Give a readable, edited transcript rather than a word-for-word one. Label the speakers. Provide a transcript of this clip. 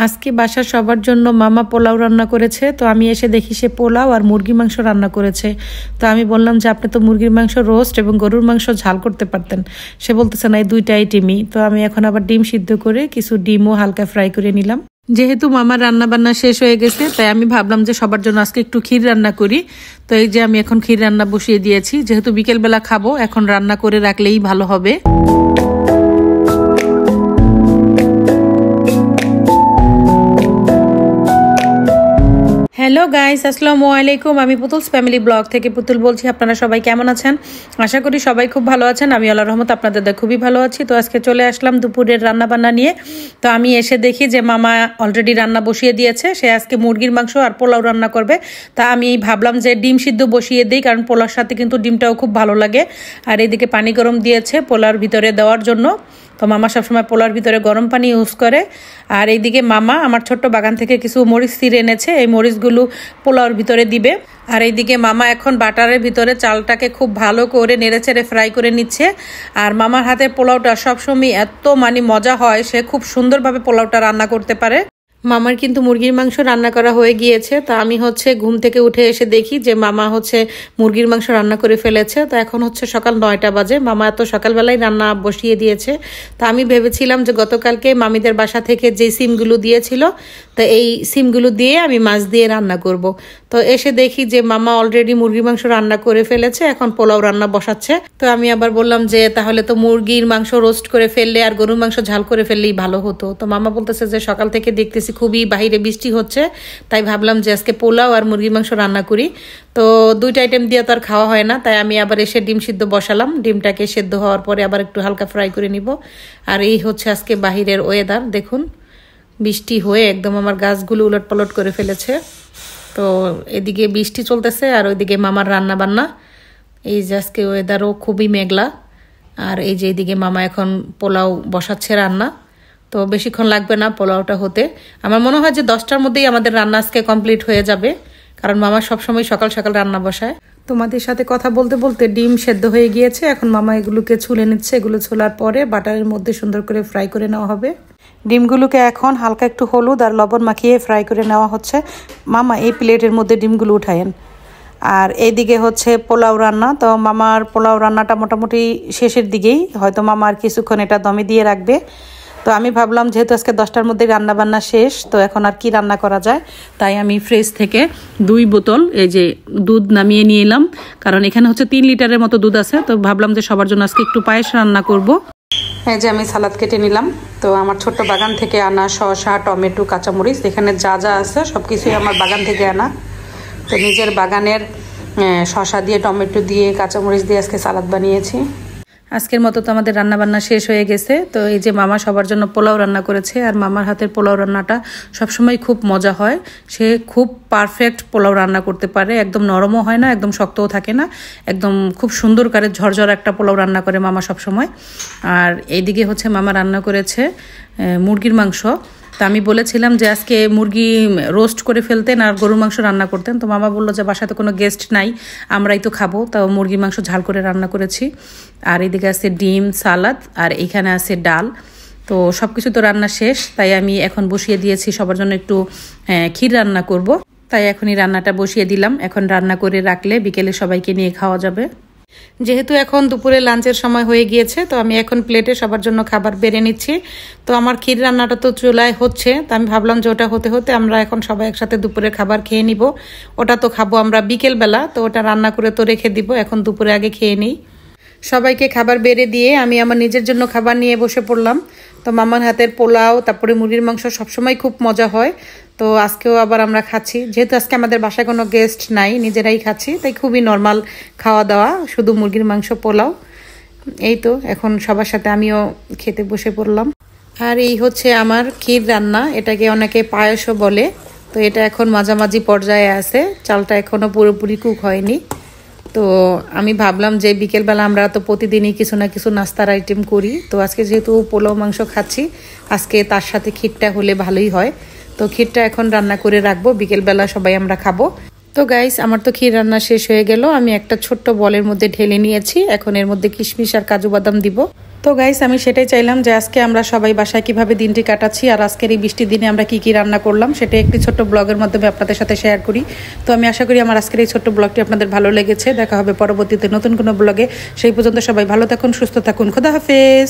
Speaker 1: আজকে বাসার সবার জন্য মামা পোলাও রান্না করেছে। তো আমি এসে দেখি সে পোলাও আর মুরগির মাংস রান্না করেছে। তো আমি বললাম যে আপনি তো মুরগির মাংস রোস্ট এবং গরুর মাংস ঝাল করতে পারতেন। সে বলতেছে না, এই দুইটা আইটেমই। তো আমি এখন আবার ডিম সিদ্ধ করে কিছু ডিমও হালকা ফ্রাই করে নিলাম। যেহেতু মামার রান্না বান্না শেষ হয়ে গেছে, তাই আমি ভাবলাম যে সবার জন্য আজকে একটু ক্ষীর রান্না করি। তো এই যে আমি এখন ক্ষীর রান্না বসিয়ে দিয়েছি। যেহেতু বিকেলবেলা খাবো, এখন রান্না করে রাখলেই ভালো হবে। হ্যালো গাইস, আসসালামু আলাইকুম। আমি পুতুলস ফ্যামিলি ব্লগ থেকে পুতুল বলছি। আপনারা সবাই কেমন আছেন? আশা করি সবাই খুব ভালো আছেন। আমি আল্লাহর রহমত আপনাদের খুবই ভালো আছি। তো আজকে চলে আসলাম দুপুরের রান্না বান্না নিয়ে। তো আমি এসে দেখি যে মামা অলরেডি রান্না বসিয়ে দিয়েছে। সে আজকে মুরগির মাংস আর পোলাও রান্না করবে। তা আমি ভাবলাম যে ডিম সিদ্ধ বসিয়ে দিই, কারণ পোলাওর সাথে কিন্তু ডিমটাও খুব ভালো লাগে। আর এদিকে পানি গরম দিয়েছে পোলাওর ভিতরে দেওয়ার জন্য। তো মামা সবসময় পোলাওর ভিতরে গরম পানি ইউজ করে। আর এইদিকে মামা আমার ছোট্ট বাগান থেকে কিছু মরিচ ছিঁড়ে এনেছে, এই মরিচগুলো পোলাওর ভিতরে দিবে। আর এইদিকে মামা এখন বাটারের ভিতরে চালটাকে খুব ভালো করে নেড়েচেড়ে ফ্রাই করে নিচ্ছে। আর মামার হাতে পোলাওটা সবসময় এত মজা হয়, সে খুব সুন্দরভাবে পোলাওটা রান্না করতে পারে। মামার কিন্তু মুরগির মাংস রান্না করা হয়ে গিয়েছে। তা আমি ঘুম থেকে উঠে এসে দেখি যে মামা মুরগির মাংস রান্না করে ফেলেছে। তো এখন সকাল 9টা বাজে। মামা এত সকালবেলায় রান্না বসিয়ে দিয়েছে। তা আমি ভেবেছিলাম যে গতকালকে মামিদের বাসা থেকে যে সিমগুলো দিয়েছিল, তো এই সিমগুলো দিয়ে আমি মাছ দিয়ে রান্না করব। তো এসে দেখি যে মামা অলরেডি মুরগির মাংস রান্না করে ফেলেছে, এখন পোলাও রান্না বসাচ্ছে। তো আমি আবার বললাম যে তাহলে তো মুরগির মাংস রোস্ট করে ফেললে আর গরুর মাংস ঝাল করে ফেললেই ভালো হতো। তো মামা বলতেছে যে সকাল থেকে দেখতেছি খুবই বাহিরে বৃষ্টি হচ্ছে, তাই ভাবলাম যে আজকে পোলাও আর মুরগির মাংস রান্না করি। তো দুইটা আইটেম দিয়ে তো আর খাওয়া হয় না, তাই আমি আবার এসে ডিম সিদ্ধ বসালাম। ডিমটাকে সেদ্ধ হওয়ার পরে আবার একটু হালকা ফ্রাই করে নিব। আর এই আজকে বাহিরের ওয়েদার দেখুন, বৃষ্টি হয়ে একদম আমার গাছগুলো উলট পালট করে ফেলেছে। তো এদিকে বৃষ্টি চলতেছে আর ওইদিকে মামার রান্না বান্না। এই যে আজকে ওয়েদারও খুবই মেঘলা। আর এই যে এদিকে মামা এখন পোলাও বসাচ্ছে রান্না। তো বেশিক্ষণ লাগবে না পোলাওটা হতে। আমার মনে হয় যে 10টার মধ্যেই আমাদের রান্না আজকে কমপ্লিট হয়ে যাবে, কারণ মামা সবসময় সকাল সকাল রান্না বসায়। তোমাদের সাথে কথা বলতে বলতে ডিম সেদ্ধ হয়ে গিয়েছে। এখন মামা এগুলোকে ছুলে নিচ্ছে। এগুলো ছোলার পরে বাটারের মধ্যে সুন্দর করে ফ্রাই করে নেওয়া হবে। ডিমগুলোকে এখন হালকা একটু হলুদ আর লবণ মাখিয়ে ফ্রাই করে নেওয়া হচ্ছে। মামা এই প্লেটের মধ্যে ডিমগুলো উঠায়েন। আর এইদিকে পোলাও রান্না। তো মামার পোলাও রান্নাটা মোটামুটি শেষের দিকেই, হয়তো মামা আর কিছুক্ষণ এটা দমে দিয়ে রাখবে। তো আমি ভাবলাম যেহেতু আজকে 10টার মধ্যে রান্না বান্না শেষ, তো এখন আর কি রান্না করা যায়, তাই আমি ফ্রিজ থেকে 2 বোতল এই যে দুধ নামিয়ে নিয়ে এলাম। কারণ এখানে 3 লিটারের মতো দুধ আছে। তো ভাবলাম যে সবার জন্য আজকে একটু পায়েস রান্না করব। এই যে আমি সালাদ কেটে নিলাম। তো আমার ছোট্ট বাগান থেকে আনা শসা, টমেটো, কাঁচামরিচ, এখানে যা যা আছে সব কিছুই আমার বাগান থেকে আনা। তো নিজের বাগানের শসা দিয়ে, টমেটো দিয়ে, কাঁচামরিচ দিয়ে আজকে সালাদ বানিয়েছি। আজকের মতো তো আমাদের রান্না বান্না শেষ হয়ে গেছে। তো এই যে মামা সবার জন্য পোলাও রান্না করেছে। আর মামার হাতের পোলাও রান্নাটা সবসময় খুব মজা হয়। সে খুব পারফেক্ট পোলাও রান্না করতে পারে। একদম নরমও হয় না, একদম শক্তও থাকে না, একদম খুব সুন্দর করে ঝরঝর একটা পোলাও রান্না করে মামা সবসময়। আর এইদিকে মামা রান্না করেছে মুরগির মাংস। তো আমি বলেছিলাম যে আজকে মুরগি রোস্ট করে ফেলতেন আর গরুর মাংস রান্না করতেন। তো মামা বললো যে বাসাতে কোনো গেস্ট নাই, আমরাই তো খাবো, তাও মুরগির মাংস ঝাল করে রান্না করেছি। আর এদিকে আছে ডিম, সালাদ, আর এখানে আছে ডাল। তো সব কিছু তো রান্না শেষ, তাই আমি এখন বসিয়ে দিয়েছি সবার জন্য একটু ক্ষীর রান্না করব। তাই এখনই রান্নাটা বসিয়ে দিলাম। এখন রান্না করে রাখলে বিকেলে সবাইকে নিয়ে খাওয়া যাবে। যেহেতু এখন দুপুরে লাঞ্চের সময় হয়ে গিয়েছে, তো আমি এখন প্লেটে সবার জন্য খাবার বেড়ে নিচ্ছি। তো আমার ক্ষীর রান্নাটা তো চুলায় হচ্ছে, তো আমি ভাবলাম যে ওটা হতে হতে আমরা এখন সবাই একসাথে দুপুরে খাবার খেয়ে নিব। ওটা তো খাবো আমরা বিকেলবেলা, তো ওটা রান্না করে তো রেখে দিব, এখন দুপুরে আগে খেয়ে নিই। সবাইকে খাবার বেড়ে দিয়ে আমি আমার নিজের জন্য খাবার নিয়ে বসে পড়লাম। তো মামার হাতের পোলাও, তারপরে মুরগির মাংস সবসময় খুব মজা হয়। তো আজকেও আবার আমরা খাচ্ছি। যেহেতু আজকে আমাদের বাসায় কোনো গেস্ট নাই, নিজেরাই খাচ্ছি, তাই খুবই নর্মাল খাওয়া দাওয়া, শুধু মুরগির মাংস, পোলাও। এই তো এখন সবার সাথে আমিও খেতে বসে পড়লাম। আর এই আমার ক্ষীর রান্না, এটাকে অনেকে পায়েসও বলে। তো এটা এখন মাঝামাঝি পর্যায়ে আছে, চালটা এখনও পুরোপুরি কুক হয়নি। তো আমি ভাবলাম যে বিকেলবেলা আমরা তো প্রতিদিনই কিছু না কিছু নাস্তার আইটেম করি। তো আজকে যেহেতু পোলাও মাংস খাচ্ছি, আজকে তার সাথে ক্ষীরটা হলে ভালোই হয়। তো ক্ষীরটা এখন রান্না করে রাখবো, বিকেলবেলা সবাই আমরা খাবো। তো গাইস, আমার তো ক্ষীর রান্না শেষ হয়ে গেল। আমি একটা ছোট্ট বলের মধ্যে ঢেলে নিয়েছি। এখন এর মধ্যে কিশমিশ আর কাজু বাদাম দিব। তো গাইস আমি সেটাই চাইলাম যে আজকে আমরা সবাই বাসায় কিভাবে দিনটি কাটাচ্ছি আর আজকের এই বৃষ্টির দিনে আমরা কি কি রান্না করলাম সেটা একটি ছোট্ট ব্লগের মাধ্যমে আপনাদের সাথে শেয়ার করি। তো আমি আশা করি আমার আজকের এই ছোট্ট ব্লগটি আপনাদের ভালো লেগেছে। দেখা হবে পরবর্তীতে নতুন কোনো ব্লগে। সেই পর্যন্ত সবাই ভালো থাকুন, সুস্থ থাকুন। খোদা হাফেজ।